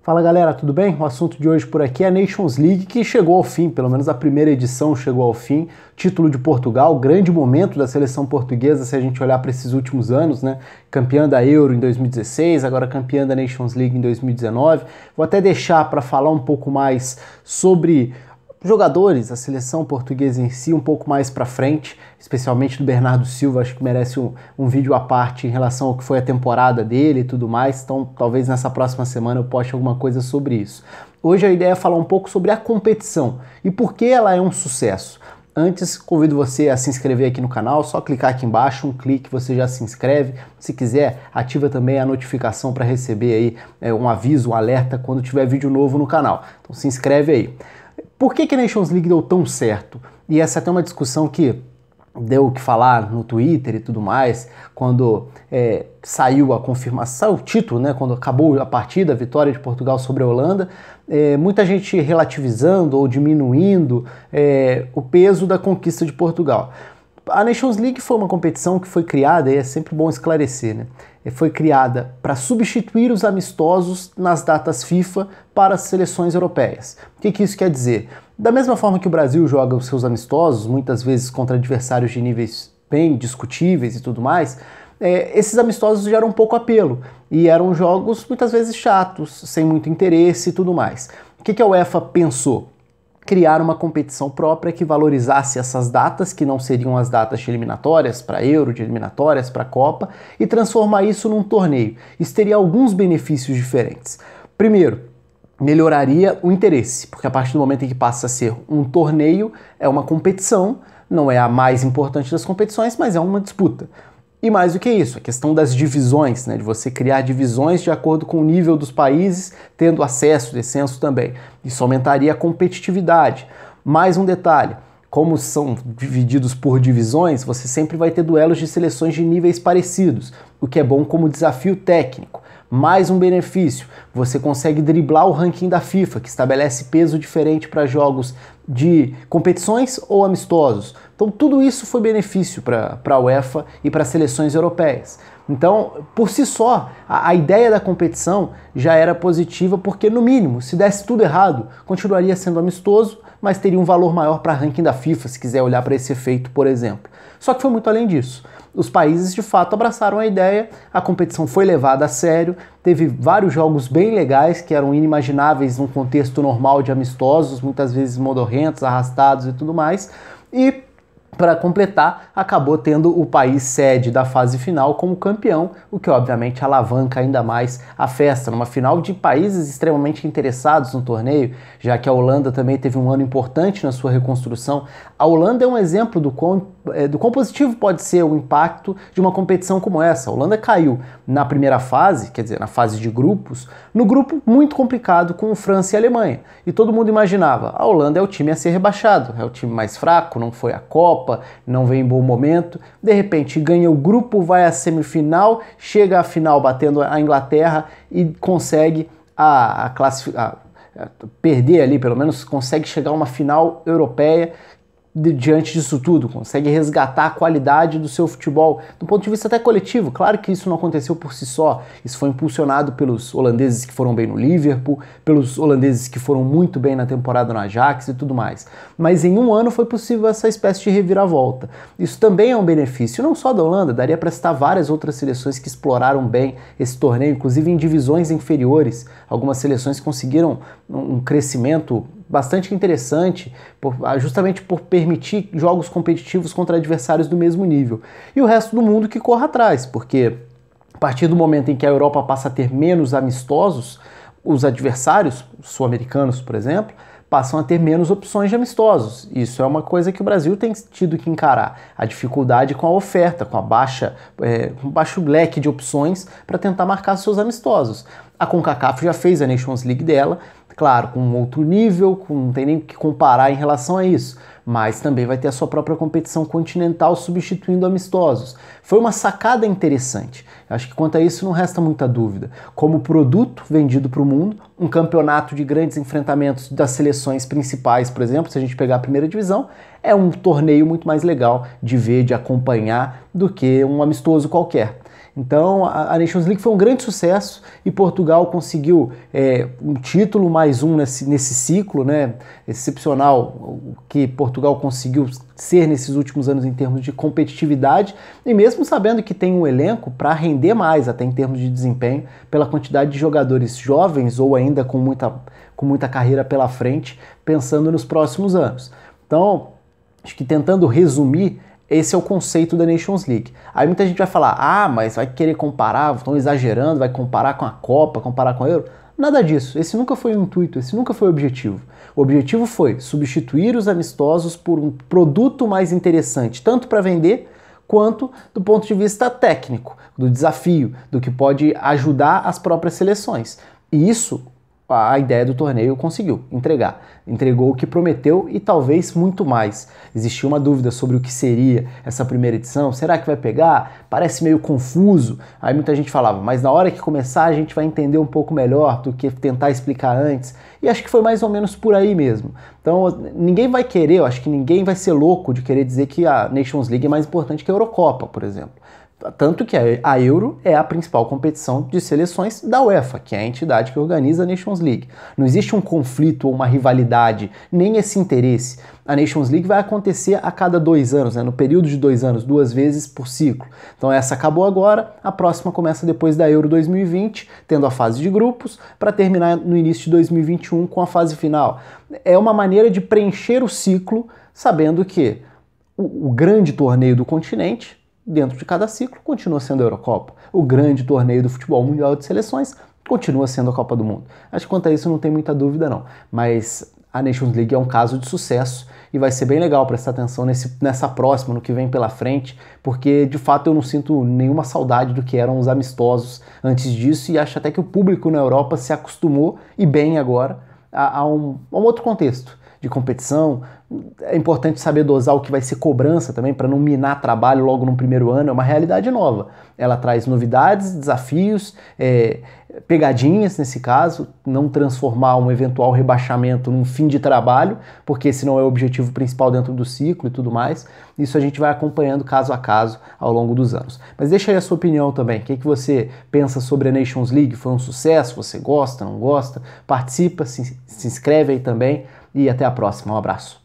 Fala galera, tudo bem? O assunto de hoje por aqui é a Nations League, que chegou ao fim, pelo menos a primeira edição chegou ao fim. Título de Portugal, grande momento da seleção portuguesa se a gente olhar para esses últimos anos, né? Campeã da Euro em 2016, agora campeã da Nations League em 2019. Vou até deixar para falar um pouco mais sobre jogadores, a seleção portuguesa em si, um pouco mais para frente, especialmente do Bernardo Silva, acho que merece um vídeo à parte em relação ao que foi a temporada dele e tudo mais, então talvez nessa próxima semana eu poste alguma coisa sobre isso. Hoje a ideia é falar um pouco sobre a competição e por que ela é um sucesso. Antes, convido você a se inscrever aqui no canal, só clicar aqui embaixo, um clique, você já se inscreve. Se quiser, ativa também a notificação para receber aí um aviso, um alerta quando tiver vídeo novo no canal. Então se inscreve aí. Por que a Nations League deu tão certo? E essa é até uma discussão que deu o que falar no Twitter e tudo mais, quando saiu a confirmação, o título, né, quando acabou a partida, a vitória de Portugal sobre a Holanda, muita gente relativizando ou diminuindo o peso da conquista de Portugal. A Nations League foi uma competição que foi criada, e é sempre bom esclarecer, né? Foi criada para substituir os amistosos nas datas FIFA para as seleções europeias. O que isso quer dizer? Da mesma forma que o Brasil joga os seus amistosos, muitas vezes contra adversários de níveis bem discutíveis e tudo mais, esses amistosos geram pouco apelo e eram jogos muitas vezes chatos, sem muito interesse e tudo mais. O que a UEFA pensou? Criar uma competição própria que valorizasse essas datas, que não seriam as datas de eliminatórias para Euro, de eliminatórias para Copa, e transformar isso num torneio. Isso teria alguns benefícios diferentes. Primeiro, melhoraria o interesse, porque a partir do momento em que passa a ser um torneio, é uma competição, não é a mais importante das competições, mas é uma disputa. E mais do que isso, a questão das divisões, né, de você criar divisões de acordo com o nível dos países, tendo acesso, descenso também. Isso aumentaria a competitividade. Mais um detalhe, como são divididos por divisões, você sempre vai ter duelos de seleções de níveis parecidos, o que é bom como desafio técnico. Mais um benefício, você consegue driblar o ranking da FIFA, que estabelece peso diferente para jogos de competições ou amistosos. Então tudo isso foi benefício para a UEFA e para as seleções europeias. Então, por si só, a ideia da competição já era positiva porque, no mínimo, se desse tudo errado, continuaria sendo amistoso, mas teria um valor maior para ranking da FIFA, se quiser olhar para esse efeito, por exemplo. Só que foi muito além disso. Os países, de fato, abraçaram a ideia, a competição foi levada a sério, teve vários jogos bem legais que eram inimagináveis num contexto normal de amistosos, muitas vezes modorrentos, arrastados e tudo mais, e para completar, acabou tendo o país sede da fase final como campeão, o que obviamente alavanca ainda mais a festa, numa final de países extremamente interessados no torneio, já que a Holanda também teve um ano importante na sua reconstrução. A Holanda é um exemplo do quão positivo pode ser o impacto de uma competição como essa. A Holanda caiu na primeira fase, quer dizer, na fase de grupos, no grupo muito complicado com França e Alemanha. E todo mundo imaginava, a Holanda é o time a ser rebaixado, é o time mais fraco, não foi à Copa, não vem em bom momento, de repente ganha o grupo, vai à semifinal, chega à final batendo a Inglaterra e consegue perder ali, pelo menos consegue chegar a uma final europeia diante disso tudo, consegue resgatar a qualidade do seu futebol, do ponto de vista até coletivo. Claro que isso não aconteceu por si só, isso foi impulsionado pelos holandeses que foram bem no Liverpool, pelos holandeses que foram muito bem na temporada no Ajax e tudo mais. Mas em um ano foi possível essa espécie de reviravolta. Isso também é um benefício, não só da Holanda, daria para citar várias outras seleções que exploraram bem esse torneio, inclusive em divisões inferiores. Algumas seleções conseguiram um crescimento bastante interessante, justamente por permitir jogos competitivos contra adversários do mesmo nível. E o resto do mundo que corra atrás, porque a partir do momento em que a Europa passa a ter menos amistosos, os adversários, os sul-americanos, por exemplo, passam a ter menos opções de amistosos. Isso é uma coisa que o Brasil tem tido que encarar. A dificuldade com a oferta, com um baixo leque de opções para tentar marcar seus amistosos. A CONCACAF já fez a Nations League dela, claro, com um outro nível, não tem nem o que comparar em relação a isso, mas também vai ter a sua própria competição continental substituindo amistosos. Foi uma sacada interessante. Acho que quanto a isso não resta muita dúvida. Como produto vendido para o mundo, um campeonato de grandes enfrentamentos das seleções principais, por exemplo, se a gente pegar a primeira divisão, é um torneio muito mais legal de ver, de acompanhar, do que um amistoso qualquer. Então a Nations League foi um grande sucesso e Portugal conseguiu um título, mais um nesse ciclo, né? Excepcional o que Portugal conseguiu ser nesses últimos anos em termos de competitividade, e mesmo sabendo que tem um elenco para render mais até em termos de desempenho, pela quantidade de jogadores jovens ou ainda com muita carreira pela frente, pensando nos próximos anos. Então, acho que tentando resumir, esse é o conceito da Nations League. Aí muita gente vai falar, mas vai querer comparar, estão exagerando, vai comparar com a Copa, comparar com a Euro. Nada disso, esse nunca foi o intuito, esse nunca foi o objetivo. O objetivo foi substituir os amistosos por um produto mais interessante, tanto para vender, quanto do ponto de vista técnico, do desafio, do que pode ajudar as próprias seleções. E isso a ideia do torneio conseguiu entregar. Entregou o que prometeu e talvez muito mais. Existia uma dúvida sobre o que seria essa primeira edição. Será que vai pegar? Parece meio confuso. Aí muita gente falava, mas na hora que começar a gente vai entender um pouco melhor do que tentar explicar antes. E acho que foi mais ou menos por aí mesmo. Então ninguém vai querer, eu acho que ninguém vai ser louco de querer dizer que a Nations League é mais importante que a Eurocopa, por exemplo. Tanto que a Euro é a principal competição de seleções da UEFA, que é a entidade que organiza a Nations League. Não existe um conflito ou uma rivalidade, nem esse interesse. A Nations League vai acontecer a cada 2 anos, né? No período de 2 anos, 2 vezes por ciclo. Então essa acabou agora, a próxima começa depois da Euro 2020, tendo a fase de grupos, para terminar no início de 2021 com a fase final. É uma maneira de preencher o ciclo, sabendo que o grande torneio do continente, dentro de cada ciclo, continua sendo a Eurocopa. O grande torneio do futebol mundial de seleções continua sendo a Copa do Mundo. Acho que quanto a isso não tem muita dúvida não, mas a Nations League é um caso de sucesso e vai ser bem legal prestar atenção nessa próxima, no que vem pela frente, porque de fato eu não sinto nenhuma saudade do que eram os amistosos antes disso, e acho até que o público na Europa se acostumou, e bem agora, a um outro contexto de competição. É importante saber dosar o que vai ser cobrança também, para não minar trabalho logo no primeiro ano. É uma realidade nova. Ela traz novidades, desafios, pegadinhas nesse caso, não transformar um eventual rebaixamento num fim de trabalho, porque esse não é o objetivo principal dentro do ciclo e tudo mais. Isso a gente vai acompanhando caso a caso ao longo dos anos. Mas deixa aí a sua opinião também. O que você pensa sobre a Nations League? Foi um sucesso? Você gosta, não gosta? Participa, se inscreve aí também, e até a próxima. Um abraço.